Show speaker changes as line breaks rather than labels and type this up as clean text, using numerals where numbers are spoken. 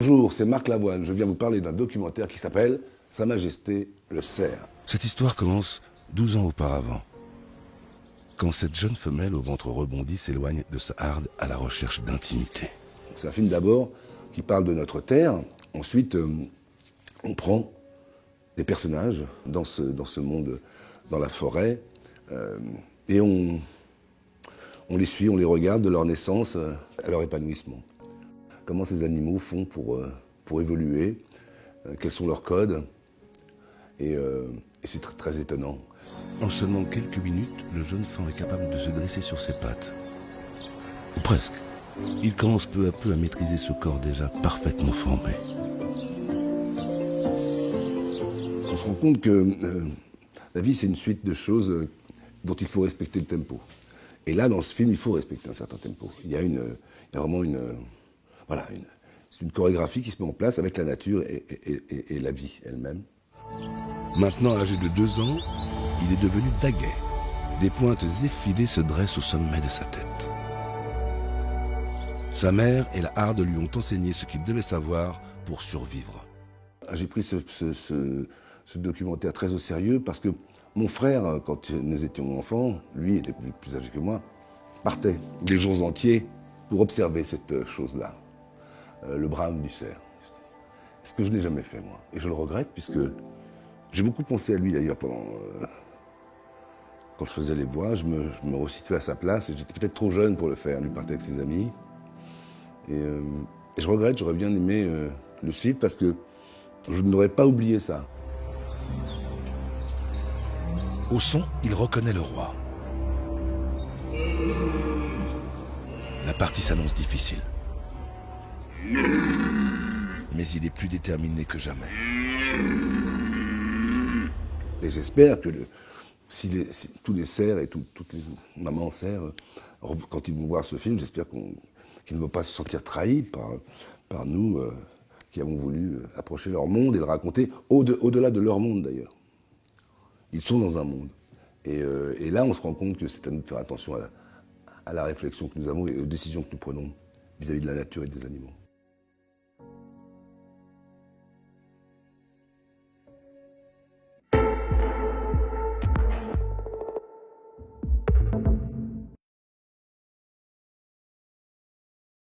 Bonjour, c'est Marc Lavoine. Je viens vous parler d'un documentaire qui s'appelle Sa Majesté le cerf.
Cette histoire commence 12 ans auparavant, quand cette jeune femelle au ventre rebondi s'éloigne de sa harde à la recherche d'intimité.
C'est un film d'abord qui parle de notre terre. Ensuite, on prend les personnages dans ce monde, dans la forêt, et on les suit, on les regarde de leur naissance à leur épanouissement. Comment ces animaux font pour évoluer, quels sont leurs codes, et c'est très étonnant.
En seulement quelques minutes, le jeune faon est capable de se dresser sur ses pattes. Ou presque. Il commence peu à peu à maîtriser ce corps déjà parfaitement formé.
On se rend compte que la vie, c'est une suite de choses dont il faut respecter le tempo. Et là, dans ce film, il faut respecter un certain tempo. Il y a vraiment c'est une chorégraphie qui se met en place avec la nature et la vie elle-même.
Maintenant âgé de 2 ans, il est devenu daguet. Des pointes effilées se dressent au sommet de sa tête. Sa mère et la harde lui ont enseigné ce qu'il devait savoir pour survivre.
J'ai pris ce documentaire très au sérieux parce que mon frère, quand nous étions enfants, lui était plus âgé que moi, partait des jours entiers pour observer cette chose-là, le brame du cerf. Ce que je n'ai jamais fait, moi. Et je le regrette puisque j'ai beaucoup pensé à lui d'ailleurs quand je faisais les voix. Je me resituais à sa place et j'étais peut-être trop jeune pour le faire. Lui partait avec ses amis. Et je regrette, j'aurais bien aimé le suivre parce que je n'aurais pas oublié ça.
Au son, il reconnaît le roi. La partie s'annonce difficile. Mais il est plus déterminé que jamais.
Et j'espère que si tous les cerfs et toutes les mamans cerfs, quand ils vont voir ce film, j'espère qu'ils ne vont pas se sentir trahis par nous qui avons voulu approcher leur monde et le raconter au-delà de leur monde d'ailleurs. Ils sont dans un monde. Et là, on se rend compte que c'est à nous de faire attention à la réflexion que nous avons et aux décisions que nous prenons vis-à-vis de la nature et des animaux.